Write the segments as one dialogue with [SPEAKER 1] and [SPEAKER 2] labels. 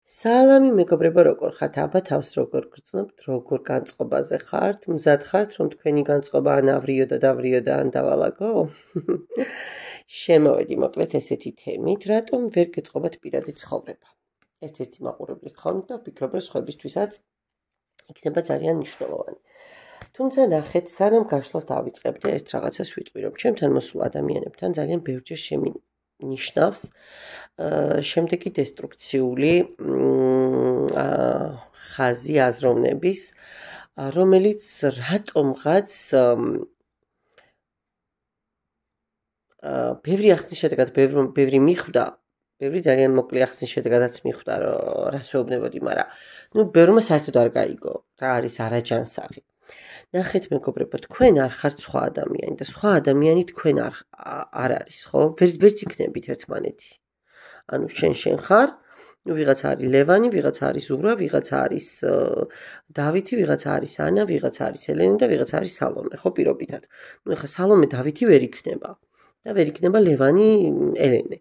[SPEAKER 1] სალამი მეგობრებო, როგორ ხართ? აბა თავს როგორ გრძნობთ, როგორ განწყობაზე ხართ? მზად ხართ, რომ თქვენი განწყობა ან ავრიო და დავრიო და ან დავალაგო? შემოვედი მოკლედ ესეთი თემით, რატომ ვერ გეწყობათ პირადი ცხოვრება. ერთ-ერთი მაყურებლის თხოვნით და ვფიქრობ, რომ სხვებისთვისაც იქნება ძალიან მნიშვნელოვანი. თუმცა ნახეთ, სანამ გაშლას დავიწყებდი, ერთ რაღაცას ვიტყვი, რომ ჩემთან მოსულ ადამიანებთან ძალიან ბევრჯერ ნიშნავს შემდეგი დესტრუქციული ხაზი აზროვნების, რომელიც რატომღაც ბევრი ახსნის შედეგად ბევრი მიხვდა, ბევრი ძალიან მოკლე ახსნის შედეგადაც მიხვდა, რას ვეუბნებოდი, მაგრამ ბევრმა საერთოდ არ გაიგო, რა არის არაჯანსაღი. ნახეთ მეგობრებო, თქვენ არ ხართ სხვა ადამიანი და სხვა ადამიანი თქვენ არ არის, ხო? ვერც იქნებით ერთმანეთი. ანუ შენ ხარ, ვიღაცა არის ლევანი, ვიღაცა არის ზურა, ვიღაცა არის დავითი, ვიღაცა არის ანა, ვიღაცა არის ელენე და ვიღაცა არის სალომე, ხო, პირობითად. ეხლა სალომე დავითი ვერ იქნება და ვერ იქნება ლევანი ელენე.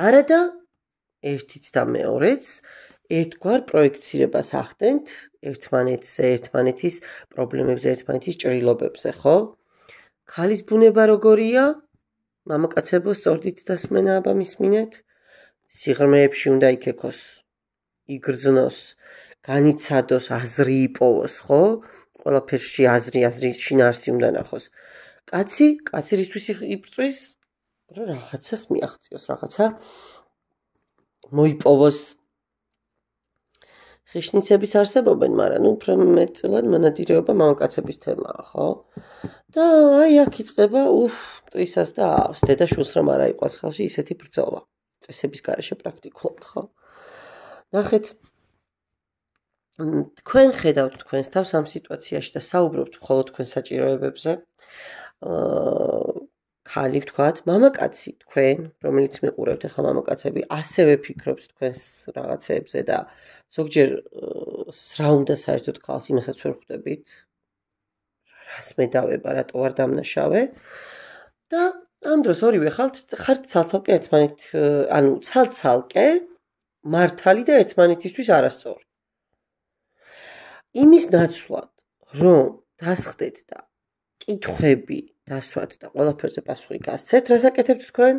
[SPEAKER 1] არადა ერთიც და მეორეც ერთგვარ პროექცირებას ახდენთ ერთმანეთზე, ერთმანეთის პრობლემებზე, ერთმანეთის ჭრილობებზე, ხო? ქალის ბუნება როგორია? მამაკაცებო, სწორდით დასმენა აბა მისმინეთ? სიღრმეებში უნდა იქექოს, იგრძნოს, განიცადოს, აზრი იპოვოს, ხო? ყველაფერში აზრი შინაარსი უნდა ნახოს. კაცი რისთვის იბრძვის? რომ რაღაცას მიაღწიოს, რაღაცა მოიპოვოს. ხიშნიცებიც არსებობენ, მაგრამ უფრო მეტწილად მონადირეობა მამაკაცების თემაა, ხო? და აი აქ იწყება მტრისას და ავს, დედა შვილს რომ არა იყოს ხელში ისეთი ბრძოლა. წესების გარეშე პრაქტიკულად, ხო? ნახეთ, თქვენ ხედავთ თქვენს თავს ამ სიტუაციაში და საუბრობთ მხოლოდ თქვენ საჭიროებებზე. ხალი ვთქვათ, მამაკაცი თქვენ, რომელიც მიყურებთ ახლა მამაკაცები, ასევე ფიქრობთ თქვენს რაღაცეებზე და ზოგჯერ რა უნდა საერთოდ ხალხს იმასაც ვერ ხვდებით. რას მედავება, რატო არ დამნაშავე? და ამ დროს ორივე ხართ ცალ-ცალკე ერთმანეთ, ანუ ცალ-ცალკე მართალი და ერთმანეთისთვის არასწორი. იმის ნაცვლად, რომ დასხდეთ და კითხვები დასვათ და ყველაფერზე პასუხი გასცეთ, რას აკეთებთ თქვენ?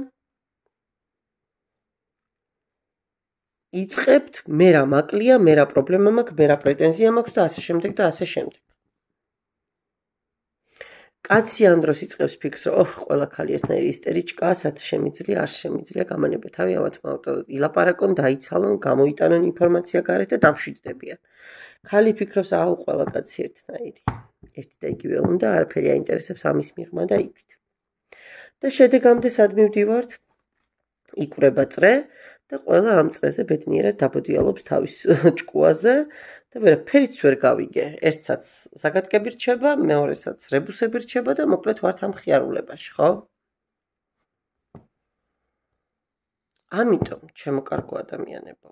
[SPEAKER 1] იწყებთ, მე რა მაკლია, მე რა პრობლემა მაქვს, მე რა პრეტენზია მაქვს და ასე შემდეგ და ასე შემდეგ. კაცი ამ დროს იწყებს ფიქრს, რომ ყველა ქალი ერთნაირი ისტორიჩკაა, სად შემიძლია, არ შემიძლია, გამანებო თავი ამათ ილაპარაკონ, დაიცალონ, გამოიტანონ ინფორმაცია გარეთ და დამშვიდდებიან. ქალი ფიქრობს, ყველა კაცი ერთნაირი. ერთი და იგივე უნდა, არაფერი აინტერესებს ამის მიღმა და იქით. და შედეგამდე სად მივდივართ? იკვრება წრე და ყველა ამ წრეზე ბედნიერად დაბოდიალობს თავის ჭკუაზე და ვერაფერიც ვერ გავიგე. ერთსაც ზაგატკები რჩება, მეორესაც რებუსები რჩება და მოკლედ ვართ ამ ხიარულებაში, ხო? ამიტომ, ჩემო კარგო ადამიანებო,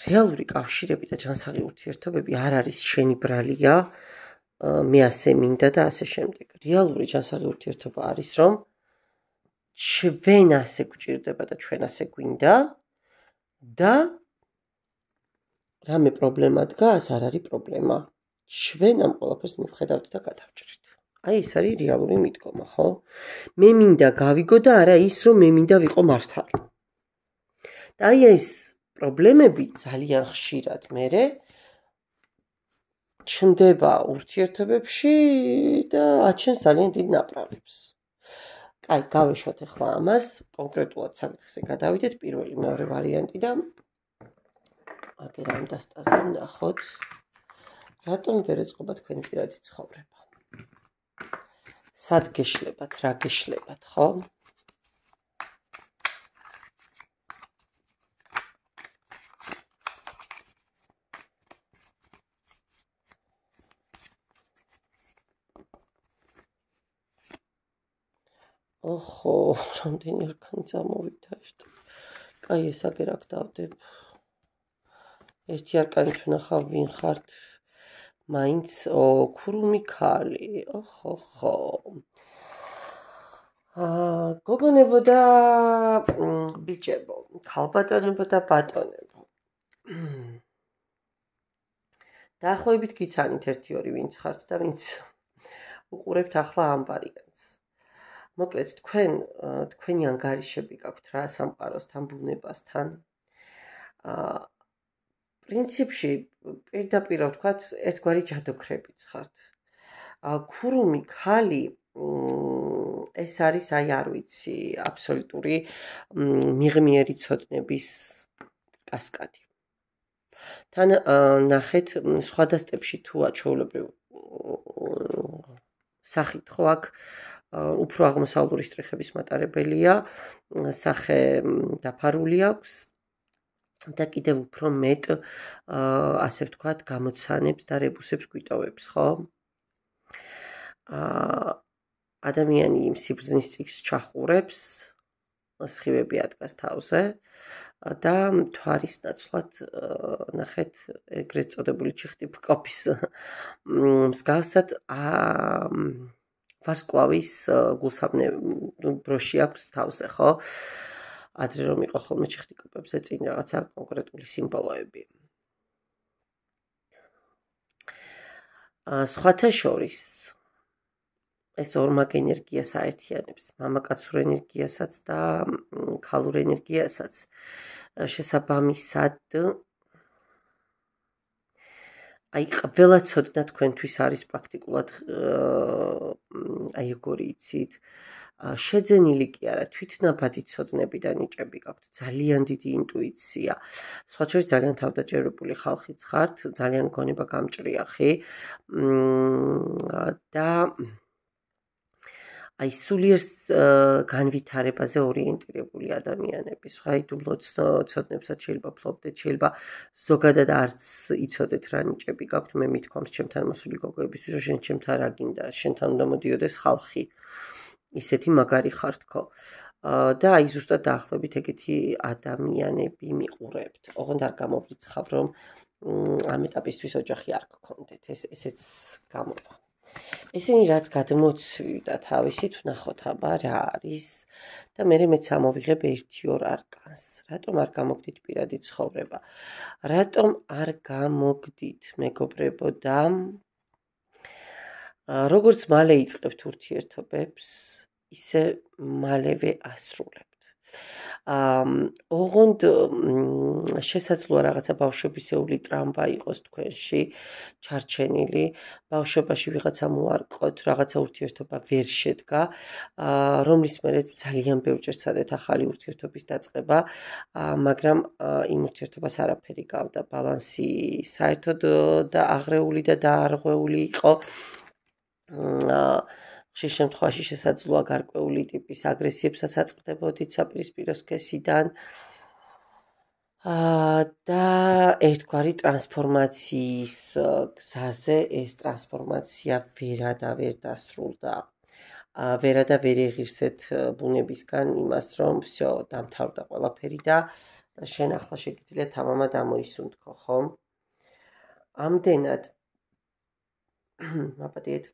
[SPEAKER 1] რეალური კავშირები და ჯანსაღი ურთიერთობები არ არის შენი ბრალია, მე ასე მინდა და ასე შემდეგ. რეალური ჯანსაღი ურთიერთობა არის, რომ ჩვენ ასე გვჭირდება და ჩვენ ასე გვინდა და რამე პრობლემა დგას, არ არის პრობლემა. ჩვენ ამ ყველაფერს მივხედავთ და გადავჭრით. აი ეს არის რეალური მიდგომა, ხო? მე მინდა გავიგო და არა ის, რომ მე მინდა ვიყო მართალი. და აი ეს პრობლემები ძალიან ხშირად მერე ჩნდება ურთიერთობებში და აჩენს ძალიან დიდ ნაპრალებს. კაი, გავეშვათ ახლა ამას, კონკრეტულად საკითხზე გადავიდეთ, პირველი, მეორე ვარიანტი და აგერ ამ დასტაზე ვნახოთ, რატომ ვერ ეწყობა თქვენი პირადი ცხოვრება. სად გეშლებათ, რა გეშლებათ, ხო? რამდენი არქანი წამოვიდა ერთად. კაი, ეს აგერ აქ დავდებ. ერთი არკანით ვნახავ, ვინ ხართ? მაინც ქურუმი ქალი. გოგონებო და ბიჭებო, ქალბატონებო და ბატონებო. დაახლოებით გიცანით 1-2 ვინც ხართ და ვინც უყურებთ ახლა ამ ვარიანტს. მოკლედ თქვენი ანგარიშები გაქვთ რა სამყაროსთან, ბუნებასთან. პრინციპში პირდაპირ ვთქვათ, ერთგვარი ჯადოქრებიც ხართ. ქურუმი ქალი ეს არის აი არ ვიცი, აბსოლუტური მიღმიერი ცოდნების კასკადი. თან ნახეთ სხვადასტებში თუ ჩვეულებრივ სახით ხო აქ უფრო აღმოსავლური შტრიხების მატარებელია, სახე დაფარული აქვს და კიდევ უფრო მეტ ასე ვთქვათ გამოცანებს და რებუსებს გვიტოვებს, ხო? ადამიანი იმ სიბრძნის წიგს ჩახურებს, სხივები ადგას თავზე და თვარის ნაცვლად ნახეთ ეგრეთ წოდებული ჩიხტი ბკოპის მსგავსად ვარსკვლავის გულსაბნე ბროში აქვს თავზე, ხო? ადრე რომ იყო ხოლმე ჩიხტი კოპებზე წინ რაღაცა კონკრეტული სიმბოლოები. სხვათა შორის ეს ორმაგ ენერგიას აერთიანებს, მამაკაცურ ენერგიასაც და ქალურ ენერგიასაც. შესაბამისად, აი ყველა ცოდნა თქვენთვის არის პრაქტიკულად აი როგორი იცით, შეძენილი კი არა, თვითნაბადი ცოდნები და ნიჭები გაქვთ, ძალიან დიდი ინტუიცია. სხვა შორის ძალიან თავდაჯერებული ხალხიც ხართ, ძალიან გონება გამჭრიახი და აი სულიერ განვითარებაზე ორიენტირებული ადამიანები. სხვაიდუმლო ცოდნებსაც შეიძლება ფლობდეთ, შეიძლება ზოგადად არც იცოდეთ რა ნიჭები გაქვთ, მე მithქვამს ჩემთან მოსული გოგოებისთვის, რომ შენ ჩემთან რა გინდა, შენთან უნდა მოდიოდეს ხალხი. ისეთი მაგარი ხართქო. და აი ზუსტად დაახლოებით ეგეთი ადამიანები მიყურებთ. ოღონდ არ გამოვრიცხავ, რომ ამ ეტაპისთვის ოჯახი არ გქონდეთ. ესეც გამოვა. ესენი რაც გადმოცვიდა თავისით, ვნახოთ აბა რა არის და მერე მეც ამოვიღებ 1-2 არკანს. რატომ არ გამოგდით პირადი ცხოვრება? რატომ არ გამოგდით, მეგობრებო და როგორც მალე იწყებთ ურთიერთობებს, ისე მალევე ასრულებთ. ოღონდ შესაძლოა რაღაცა ბავშვებისეული ტრამვა იყოს თქვენში ჩარჩენილი, ბავშვობაში ვიღაცა მოარყოთ, რაღაცა ურთიერთობა ვერ შედგა, რომლის მერეც ძალიან ბევრჯერ ცადეთ ახალი ურთიერთობის დაწყება, მაგრამ იმ ურთიერთობას არაფერი გავდა, ბალანსი საერთოდ და აღრეული და დაარღვეული იყო. ხშირ შემთხვევაში შესაძლოა გარკვეული ტიპის აგრესიებსაც აწყდებოდით საპირისპირო სქესიდან და ერთგვარი ტრანსფორმაციის გზაზე ეს ტრანსფორმაცია ვერ დასრულდა. ვერა და ვერ ეღირსეთ ბუნებისგან იმას, რომ всё, დამთავრდა ყველაფერი და შენ ახლა შეგიძლია თამამად ამოისუნთქო, ხო? ამდენად მაპატიეთ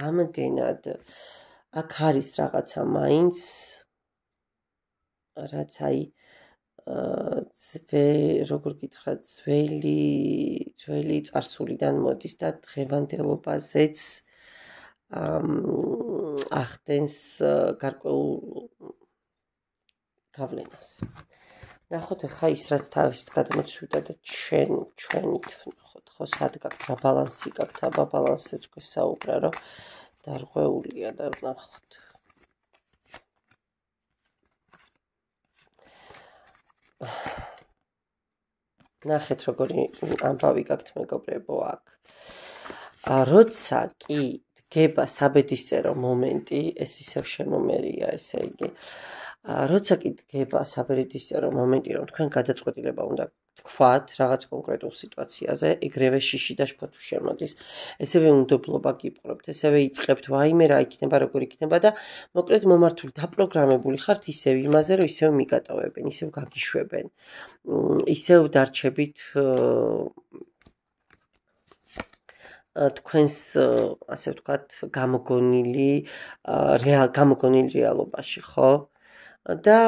[SPEAKER 1] ამდენად აქ არის რაღაცა მაინც რაც აი როგორ გითხრა ძველი წარსულიდან მოდის და დღევანდელობაზეც ახდენს გარკვეულ გავლენას. ნახოთ ახლა ის რაც თავისით გადმოცვიდა და ჩვენით ვნახოთ, ხო სად გაქვთ რა ბალანსი გაქვთ, აბა ბალანსიც გვესაუბრა, რომ დარღვეულია და ვნახოთ. ნახეთ როგორი ამბავი გაქვთ მეგობრებო აქ. როცა კი დგება საბედისწერო მომენტი, ეს ისევ შემომერია, ესე იგი. როცა კი დგება საბედისწერო მომენტი, რომ თქვენ გადაწყვეტილება უნდა თქვათ რაღაც კონკრეტულ სიტუაციაზე, ეგრევე შიში და შფოთი შემოდის. ესევე უნდობლობა გიპყრობთ, ესევე იწყებთ ვაიმე რა იქნება, როგორ იქნება და მოკლედ მომართული დაპროგრამებული ხართ ისევ იმაზე, რომ ისევ მიგატოვებენ, ისევ გაგიშვებენ. ისევ დარჩებით თქვენს ასე ვთქვათ გამოგონილი რეალობაში, ხო? და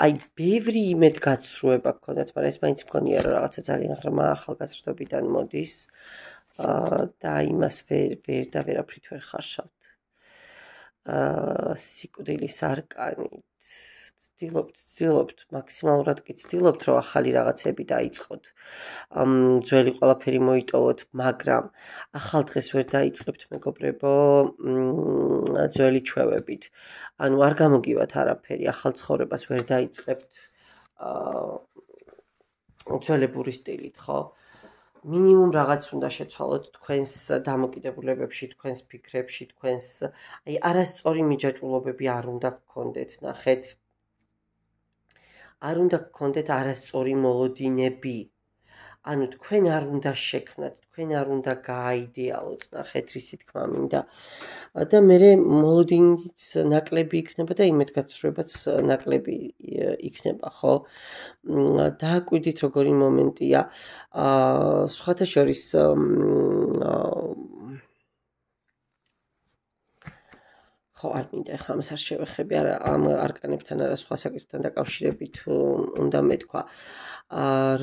[SPEAKER 1] აი ბევრი იმედგაცრუება გქონდათ, მაგრამ ეს მაინც მგონია რომ რაღაცა ძალიან ღრმა ახალგაზრდობიდან მოდის და იმას ვერ და ვერაფრით ვერ ხარშავთ. სიკვდილის არკანით ცდილობთ მაქსიმალურად კი ცდილობთ რომ ახალი რაღაცები დაიწყოთ. ძველი ყველაფერი მოიტოვოთ, მაგრამ ახალ დღეს ვერ დაიწყებთ მეგობრებო ძველი ჩვევებით. ანუ არ გამოგივათ არაფერი, ახალ ცხოვრებას ვერ დაიწყებთ ძველებური სტილით, ხო? მინიმუმ რაღაც უნდა შეცვალოთ თქვენს დამოკიდებულებებში, თქვენს ფიქრებში, თქვენს აი არასწორი მიჯაჭვულობები არ უნდა გქონდეთ, ნახეთ. არ უნდა გქონდეთ არასწორი მოლოდინები. ანუ თქვენ არ უნდა შექმნათ, თქვენ არ უნდა გააიდეალოთ, ნახეთ რისი თქმა მინდა. და მე მოლოდინიც ნაკლები იქნება და იმედგაცრუებაც ნაკლები იქნება, ხო? დააკვირდით როგორი მომენტია. სხვათა შორის ხო არ მინდა ახლა ამას არ შევეხები, არა ამ არკანებთან, არა სხვა საკითხთან დაკავშირებით უნდა მეთქვა.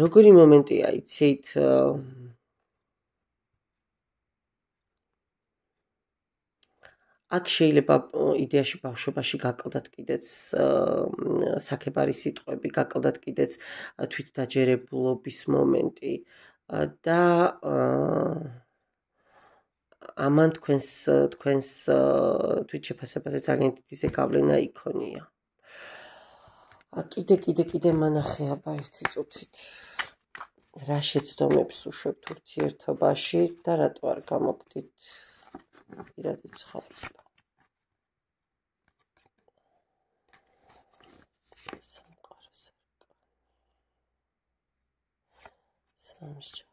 [SPEAKER 1] როგორი მომენტია, იცით? აქ შეიძლება იდეაში ბავშვობაში გაკლდათ კიდეც საქებარი სიტყვები, გაკლდათ კიდეც თვითდაჯერებულობის მომენტი და ამან თქვენს თვითშეფასებაზე ძალიან დიდი ზეგავლენა იქონია. კიდე მანახე აბა ერთი წუთით. რა შეცდომებს უშვებთ ურთიერთობაში და რატო არ გამოგდით პირადი ცხოვრება. სამყაროს სამსჯავრო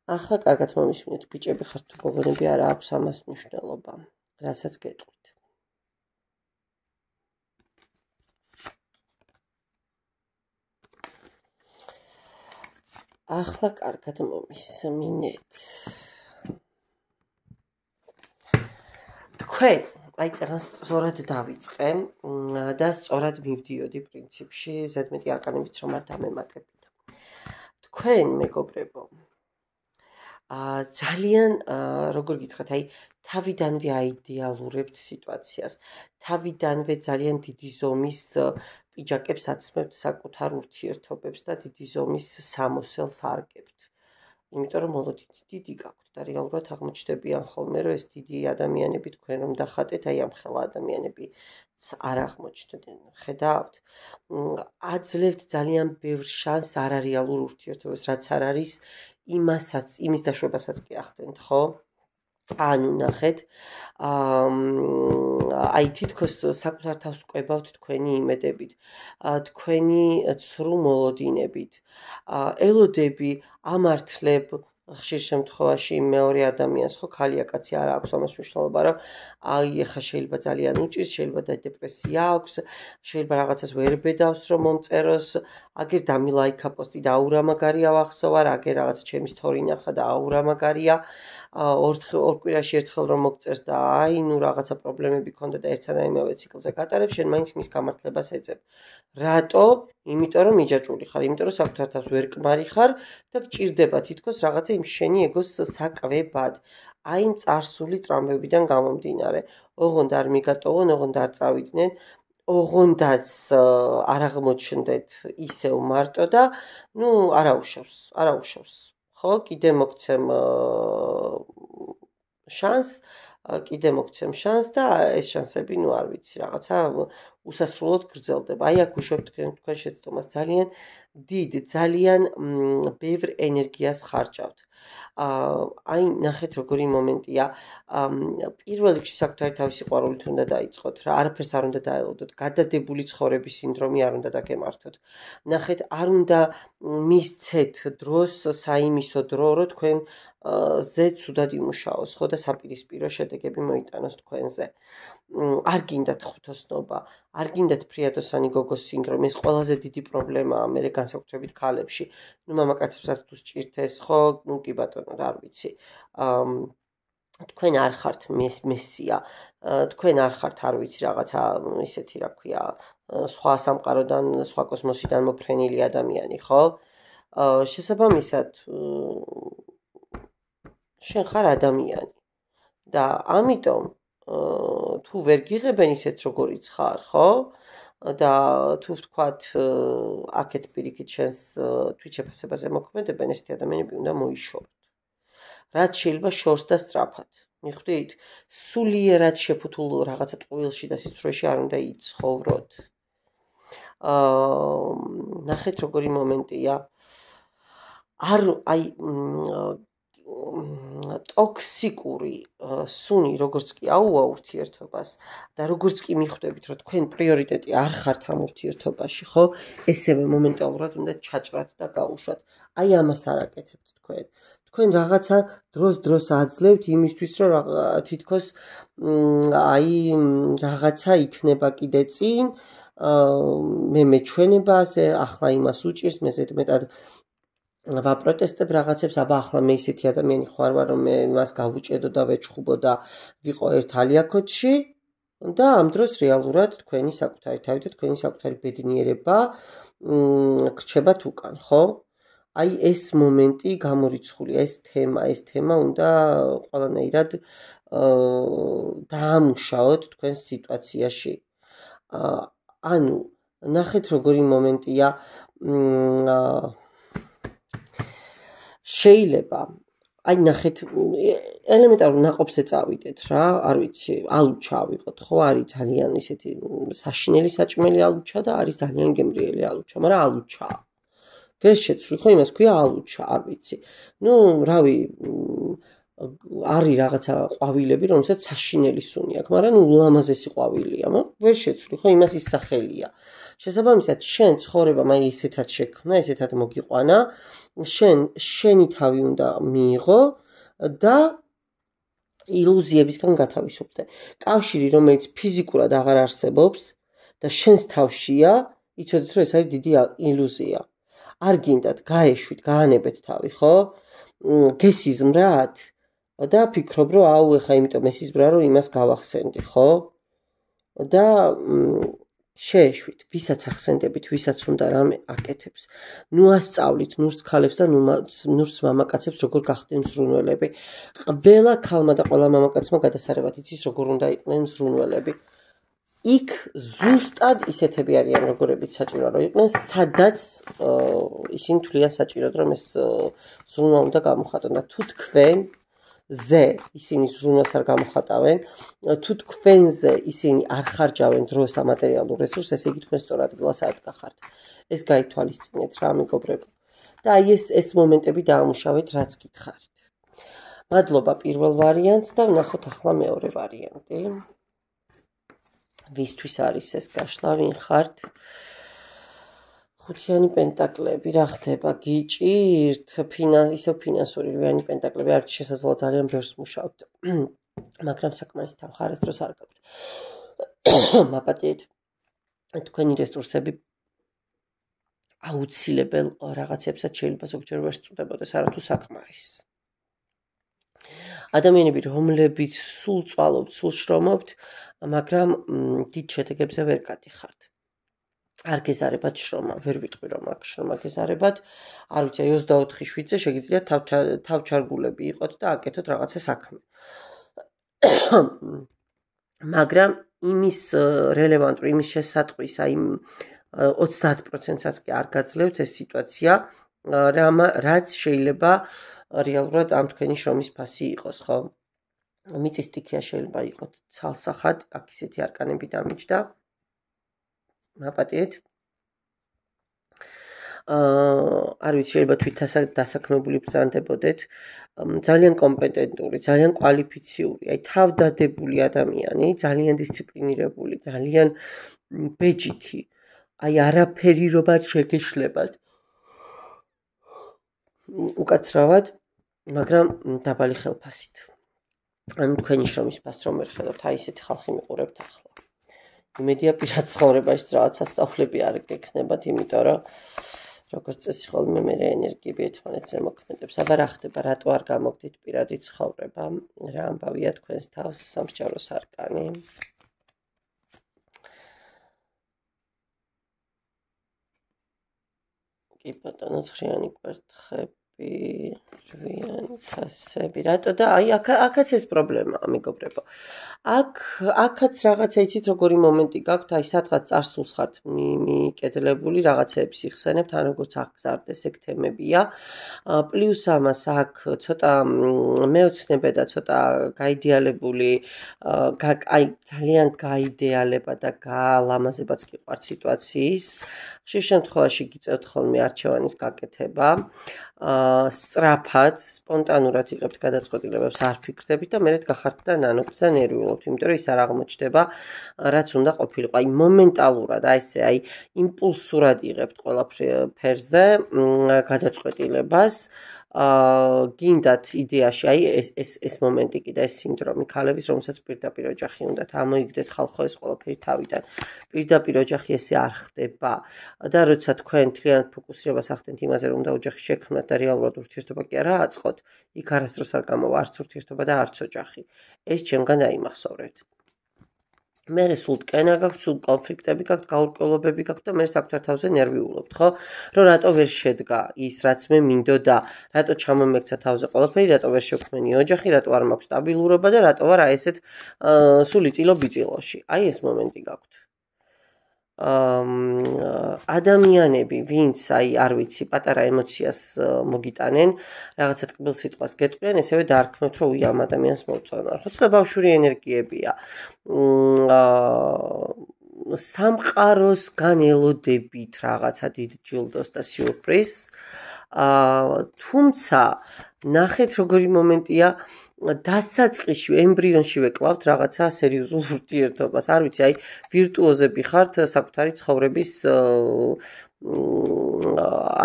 [SPEAKER 1] ახლა კარგად მომისმენთ. ბიჭები ხართ თუ გოგონები არა აქვს ამას მნიშვნელობა, რასაც გეტყვით. ახლა კარგად მომისმინეთ. თქვენ აი წეგანს სწორად დავიწყე და სწორად მივდიოდი პრინციპში, ზედმეტი არკანებით რომ არ დამემატებინა. თქვენ მეგობრებო ძალიან როგორ გითხრათ, აი თავიდანვე აიდეალურებთ სიტუაციას, თავიდანვე ძალიან დიდი ზომის პიჯაკებს აცმევთ საკუთარ ურთიერთობებს და დიდი ზომის სამოსელს არგებთ. იმიტომ რომ მოლოდინი დიდი გაქვთ და რეალურად აღმოჩნდებიან ხოლმე რომ ეს დიდი ადამიანები თქვენ რომ დახატეთ, აი ამ ხელა ადამიანები არ აღმოჩნდნენ. ხედავთ? აძლევთ ძალიან ბევრ შანსს არარეალურ ურთიერთობებს, რაც არ არის იმის დაშვებასაც კი ახდენთ, ხო? ანუ ნახეთ, აი თითქოს საკუთარ თავს კვებავთ თქვენი იმედებით, თქვენი ცრუ მოლოდინებით, ელოდები ამართლებ ხშირ შემთხვევაში მეორე ადამიანს, ხო, ქალია კაცი არ აქვს ამას მნიშვნელობა, რომ აი ეხა შეიძლება ძალიან უჭირს, შეიძლება და დეპრესია აქვს, შეიძლება რაღაცას ვერ ბედავს რომ მომწეროს, აგერ დამილაიქა პოსტი და აურამაგარია ვახსოვარ, აგერ რაღაცა ჩემი სტორი ნახა და აურამაგარია, ორ კვირაში ერთხელ რომ მოგწერს და აი ნუ რაღაცა პრობლემები ქონდა და ერთსა და იმავე ციკლზე გატარებ, შენ მაინც მის გამართლებას ეძებ. რატო? იმიტომ რომ მიჯაჭვული ხარ, იმიტომ რომ საკუთარ თავს ვერ კმარი ხარ და გჭირდება თითქოს რაღაცა იმ შენი ეგოს საკვებად. აი იმ წარსული ტრამვებიდან გამომდინარე. ოღონდ არ მიგატოვონ, ოღონდ არ წავიდნენ, ოღონდაც არ აღმოჩნდეთ ისევ მარტო და ნუ არაუშავს. ხო, კიდე მოგცემ შანს და ეს შანსები, ნუ არ ვიცი, რაღაცა უსასრულოდ გრძელდება. აი აქ უშვებთ თქვენ შეცდომას ძალიან დიდ, ძალიან ბევრ ენერგიას ხარჯავთ. აი ნახეთ როგორი მომენტია. პირველ რიგში საკუთარი თავის სიყვარულით უნდა დაიწყოთ რა, არაფერს არ უნდა დაელოდოთ. გადადებული ცხოვრების სინდრომი არ უნდა დაგემართოთ. ნახეთ, არ უნდა მისცეთ დროს, საიმისო დრო, რომ თქვენ ზე ცუდად იმუშაოს, ხო და საპირისპირო შედეგები მოიტანოს თქვენზე. არ გინდათ ღვთოსნობა, არ გინდათ ფრიადოსანი გოგოს სინდრომი, ეს ყველაზე დიდი პრობლემაა მე განსაკუთრებით ქალებში. ნუ მამაკაცებსაც თუ სჭირდეს, ხო, ნუ კი ბატონო, არ ვიცი. თქვენ არ ხართ მესია, თქვენ არ ხართ, არ ვიცი, რაღაცა ისეთი, რა ქვია, სხვა სამყაროდან, სხვა კოსმოსიდან მოფრენილი ადამიანი, ხო? შესაბამისად, შენ ხარ ადამიანი და ამიტომ თუ ვერ გიღებენ ისეთ როგორიც ხარ, ხო? და თუ ვთქვათ, აქეთ პირიქით შენს თვითშეფასებაზე მოქმედებენ, ესეთი ადამიანები უნდა მოიშოროთ. რაც შეიძლება შორს და სწრაფად. მიხვდით? სულიერად შეფუთულ რაღაცა ტყუილში და სიცრუეში არ უნდა იცხოვროთ. ნახეთ როგორი მომენტია. აი ტოქსიკური სუნი როგორც კი აუვა ურთიერთობას და როგორც კი მიხვდებით რომ თქვენ პრიორიტეტი არ ხართ ამ ურთიერთობაში, ხო? ესევე მომენტალურად უნდა ჩაჭრათ და გაუშვათ. აი ამას არ აკეთებთ თქვენ. თქვენ რაღაცა დროს აძლევთ იმისთვის რომ თითქოს აი რაღაცა იქნება კიდე წინ, მე მეჩვენება ასე ახლა იმას უჭირს, მე ზედმეტად ვაპროტესტებ რაღაცებს, აბა ახლა მე ისეთი ადამიანი ხარ ვარ, რომ მე მას გავუჭედო და ვეჩხუბო და ვიყო ერთ ალიაკოტში და ამ დროს რეალურად თქვენი საკუთარი თავი და თქვენი საკუთარი ბედნიერება გრჩებათ უკან, ხო? აი ეს მომენტი გამორიცხულია, ეს თემა უნდა ყველანაირად დაამუშაოთ თქვენს სიტუაციაში. ანუ ნახეთ როგორი მომენტია. შეიძლება აი ნახეთ ელემენტარულ ნაყოფზე წავიდეთ რა, არ ვიცი, ალუჩა ავიღოთ, ხო? არის ძალიან ისეთი საშინელი საჭმელი ალუჩა და არის ძალიან გემრიელი ალუჩა, მაგრამ ალუჩაა. ვერ შეცვლი, ხო, იმას ქვია ალუჩა, არ ვიცი. ნუ, რავი, არის რაღაცა ყვავილები, რომელსაც საშინელი სუნი აქვს, მაგრამ ულამაზესი ყვავილია, ვერ შეცვლი, ხო, იმას ის სახელია. შესაბამისად, შენ ცხოვრება მაინც ესეთად შექმნა, ესეთად მოგიყვანა, შენი თავი უნდა მიიღო და ილუზიებისგან გათავისუფლდე. კავშირი, რომელიც ფიზიკურად აღარ არსებობს და შენს თავშია, იცოდეთ, რომ ეს არის დიდი ილუზია. არ გინდათ გაეშვით, გაანებეთ თავი, ხო? გესიზმრათ და ფიქრობ, რომ აუ, ეხა იმიტომ ესიზმრა, რომ იმას გავახსენდი, ხო? და შეეშვით, ვისაც ახსენდებით, ვისაც უნდა რამე აკეთებს. ნუ ასწავლით ნურს ქალებს და ნურს მამაკაცებს როგორ გახდნენ ზრუნველები. ყველა ქალმა და ყველა მამაკაცმა გადასარევად იცის როგორ უნდა იყვნენ ზრუნველები. იქ ზუსტად ისეთები არიან როგორებიც საჭირო რომ იყვნენ, სადაც ისინი თვლიან საჭიროდ რომ ეს ზრუნვა უნდა გამოხატონ და თუ თქვენ ზე ისინი ზრუნვას არ გამოხატავენ, თუ თქვენზე ისინი არ ხარჯავენ დროს და მატერიალურ რესურსს, ესე იგი თქვენ სწორ ადგილას ადგახართ. ეს გაითვალისწინეთ რა, მეგობრებო. და აი ეს მომენტები დაამუშავეთ, რაც გითხარით. მადლობა პირველ ვარიანტს და ვნახოთ ახლა მეორე ვარიანტი. ვისთვის არის ეს გაშლა, ვინ ხართ? ხუთიანი პენტაკლები, რა ხდება? გიჭირთ ისო ფინანსური რვიანი პენტაკლები, არ ვიცი, შესაძლოა ძალიან ბევრს მუშაობთ, მაგრამ საკმარისი თანხარეს დროს არ გაქვთ. მაპატიეთ, თქვენი რესურსები აუცილებელ რაღაცებსაც შეიძლება ზოგჯერ ვერ სწუდებოდეს, არათუ საკმარისს. ადამიანები, რომლებიც სულ წვალობთ, სულ შრომობთ, მაგრამ დიდ შედეგებზე ვერ გადიხართ. არ გეზარებათ შრომა, ვერ ვიტყვი რომ აქ შრომა გეზარებათ. არ ვიცი, 24/7-ზე შეგიძლიათ თავჩარგულები იყოთ და აკეთოთ რაღაცა საქმე. მაგრამ იმის რელევანტური, იმის შესატყვის, აი 30%-საც კი არ გაძლევთ ეს სიტუაცია, რაც შეიძლება რეალურად ამ თქვენი შრომის ფასი იყოს, ხო? მიწის სტიქია შეიძლება იყოს ცალსახად, აქ ისეთი არკანები დამიჯდა. მაპატიეთ. არ ვიცი, შეიძლება თვით დასაქმებული ბრძანდებოდეთ. ძალიან კომპეტენტური, ძალიან კვალიფიციური, აი თავდადებული ადამიანი, ძალიან დისციპლინირებული, ძალიან ბეჯითი. აი არაფერი რომ არ შეგეშლებათ. უკაცრავად, მაგრამ დაბალი ხელფასით. ანუ თქვენი შრომის ფასს რომ ვერ ხედავთ, აი ესეთი ხალხი მიყურებთ ახლა. იმედია პირად ცხოვრებაში რაღაც სასწავლები არ გექნებათ, იმიტომ რომ როგორც წესი ხოლმე მე ენერგიები ერთმანეთს ემოქმედებს. აბა რა ხდება, რატო არ გამოგდით პირადი ცხოვრება? რა ამბავია თქვენს თავს სამსჯავროს არკანი? კი ბატონო, ცხრიანი კვერთხები, რვიანი თასები. რატო და აი აქაც ეს პრობლემაა, მეგობრებო. აქაც რაღაცა იცით როგორი მომენტი გაქვთ, აი სადღაც წარსულს ხართ მიკედლებული, რაღაცეებს იხსენებთ, ან როგორც აღგზარდეს ეგ თემებია. პლუს ამას აქ ცოტა მეოცნებე და ცოტა გაიდეალებული, აი ძალიან გაიდეალება და გაალამაზებაც კი ყავთ სიტუაციის. ხშირ შემთხვევაში გიწევთ ხოლმე არჩევანის გაკეთება. სწრაფად, სპონტანურად იღებთ გადაწყვეტილებებს, არ ფიქრდებით და მერე გახართ და ნანობთ და ნერვიულობთ, იმიტომ რომ ის არ აღმოჩნდება, რაც უნდა ყოფილიყო. აი მომენტალურად, აი ესე, აი იმპულსურად იღებთ ყველაფერზე გადაწყვეტილებას. გინდათ იდეაში, აი ეს მომენტი კიდე ეს სინდრომი ქალების, რომელსაც პირდაპირ ოჯახი უნდათ ამოიგდეთ ხალხო ეს ყველაფერი თავიდან. პირდაპირ ოჯახი ესე არ ხდება და როცა თქვენ მთლიანად ფოკუსირებას ახდენთ იმაზე, რომ უნდა ოჯახი შექმნათ და რეალურად ურთიერთობა კი არა აწყოთ, იქ არასდროს არ გამოვა არც ურთიერთობა და არც ოჯახი. ეს ჩემგან დაიმახსოვრეთ. მერე სულ ტკენა გაქვთ, სულ კონფლიქტები გაქვთ, გაურკვევლობები გაქვთ და მერე საქმეთა თავზე ნერვიულობთ, ხო? რომ რატო ვერ შედგა ის, რაც მე მინდოდა, რატო ჩამომექცა თავზე ყველაფერი, რატო ვერ შევქმენი ოჯახი, რატო არ მაქვს სტაბილურობა და რატო ვარ აი ესეთ სული წილო ბიწილოში. აი ეს მომენტი გაქვთ. ადამიანები, ვინც აი არ ვიცი, პატარა ემოციას მოგიტანენ, რაღაცა ტკბილ სიტყვას გეტყვიან, ესევე დაარქმევთ, რომ უი ამ ადამიანს მოუწონა. ხო, ცოტა ბავშვური ენერგიებია. სამყაროსგან ელოდებით რაღაცა დიდ ჯილდოს და სიურპრიზს. თუმცა ნახეთ როგორი მომენტია დასაწყისში ემბრიონში ვეკლავთ რაღაცა სერიოზულ ურთიერთობას. არ ვიცი, აი ვირტუოზები ხართ საკუთარი ცხოვრების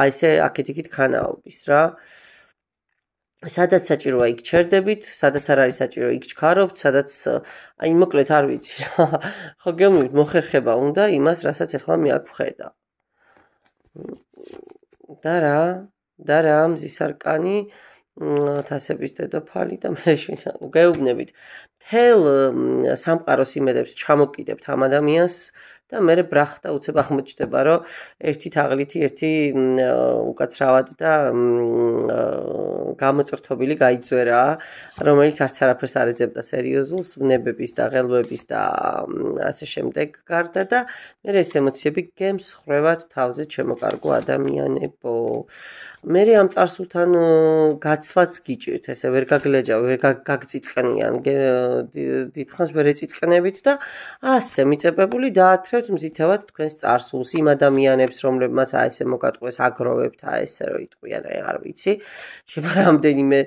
[SPEAKER 1] აი ესე აქეთ-იქით ქანაობის რა. სადაც საჭიროა იქ ჩერდებით, სადაც არ არის საჭირო იქ ჩქარობთ, სადაც აი მოკლედ არ ვიცი რა. ხო გემოვნებთ მოხერხება უნდა იმას, რასაც ახლა მე აქ ვხედა. და რა მზის არკანი თასების დედოფალი და მე გეუბნებით. მთელ სამყაროს იმედებს ჩამოკიდებთ ამ ადამიანს და მერე ბრახტა უცებ აღმოჩნდება, რომ ერთი თაღლითი, ერთი უკაცრავად და გამოწრთობილი გაიძვერა, რომელიც არც არაფერს არ ეძებდა სერიოზულს, ვნებების და ღელვების და ასე შემდეგ გარდა და მერე ეს ემოციები გემსხვრევათ თავზე ჩემოკარგო ადამიანებო. მერე ამ წარსულთან გაცვლაც გიჭირთ, ესე ვერ გაგლეჯა, ვერ გაგწიწყნიან, დიდხანს ვერ ეწიწყნებით და ასე მიწებებული დაათრევთ მზითევად თქვენს წარსულს, იმ ადამიანებს, რომლებმაც აი ესე მოგატყვეს, აგროვებთ, აი ესე რომ იტყვიან, არ ვიცი. შეიძლება რამდენიმე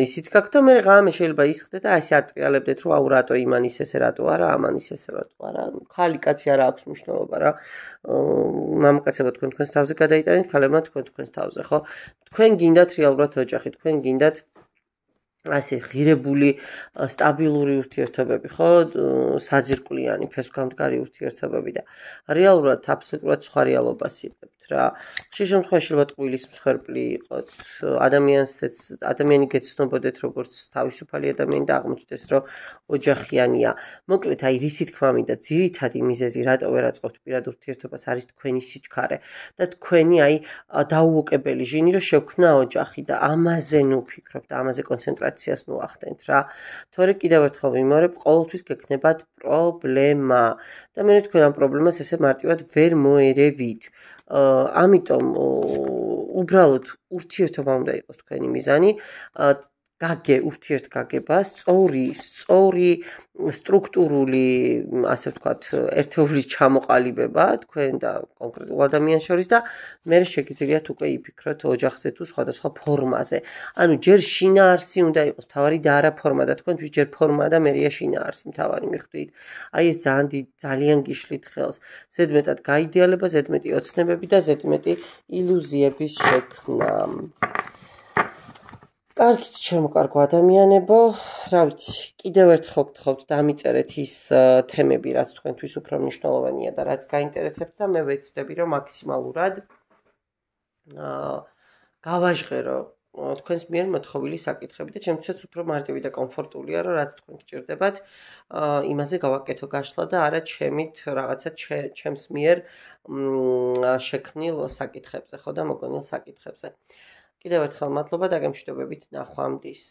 [SPEAKER 1] ისიც გაქვთ და მე ღამე შეიძლება ისხდეთ და აი ესე ატრიალებდეთ, რომ აუ რატო იმანის ესე რატო არა, ამანის ესე რატო არა. ხალი კაცი არ აქვს მნიშვნელობა რა. მამაკაცებო თქვენ თქვენს თავზე გადაიტანეთ, ქალებმა თქვენ თავზე, ხო? თქვენ გინდათ რეალურად ოჯახი, თქვენ გინდათ ასე ღირებული სტაბილური ურთიერთობები, ხო? საძირკვლიანი, ფესვგამდგარი ურთიერთობები და რეალურად აბსოლუტურად სხვა რეალობას იღებთ რა. ხშირ შემთხვევაში ალბათ ყვილის მსხვერპლი იყოთ, ადამიანი გეცნობოდეთ როგორც თავისუფალი ადამიანი და აღმოჩნდეს, რომ ოჯახიანია. მოკლედ, აი რისი თქმა მინდა, ძირითადი მიზეზი, რატო ვერ აწყობთ პირად ურთიერთობას, არის თქვენი სიჩქარე და თქვენი აი დაუოკებელი ჟინი, რომ შევქმნა ოჯახი და ამაზე ნუ ფიქრობთ, ამაზე კონცენტრაციას ნუ ახდენთ რა. თორე კიდევ ერთხელ ვიმეორებ, ყოველთვის გექნებათ პრობლემა და მე თქვენ ამ პრობლემას ესე მარტივად ვერ მოერევით. ამიტომ უბრალოდ ურთიერთობა უნდა იყოს თქვენი მიზანი. გაგე ურთიერთგაგება, სწორი სტრუქტურული, ასე ვთქვათ, ერთეულის ჩამოყალიბება თქვენ და კონკრეტულ ადამიანს შორის და მე შეგიძლიათ უკვე იფიქროთ ოჯახზე თუ სხვადასხვა ფორმაზე. ანუ ჯერ შინაარსი უნდა იყოს თავარი და არა ფორმა და თქვენთვის ჯერ ფორმა და მერია შინაარსი თავარი მიხვდით. აი ეს ძალიან გიშლით ხელს. ზედმეტად გაიდეალება, ზედმეტი ოცნებები და ზედმეტი ილუზიების შექმნა. კარგით, ჩემო კარგო ადამიანებო, რა ვიცი, კიდევ ერთხელ გთხოვთ დამიწერეთ ის თემები, რაც თქვენთვის უფრო მნიშვნელოვანია და რაც გაინტერესებთ და მე ვეცდები, რომ მაქსიმალურად გავაჟღერო თქვენს მიერ მოთხოვილი საკითხები და ჩემთვისაც უფრო მარტივი და კომფორტულია, რომ რაც თქვენ გჭირდებათ, იმაზე გავაკეთო გაშლა და არა ჩემით რაღაცა ჩემს მიერ შექმნილ საკითხებზე, ხო და მოგონილ საკითხებზე. კიდევ ერთხელ მადლობა და გემშვიდობებით ნახვამდის.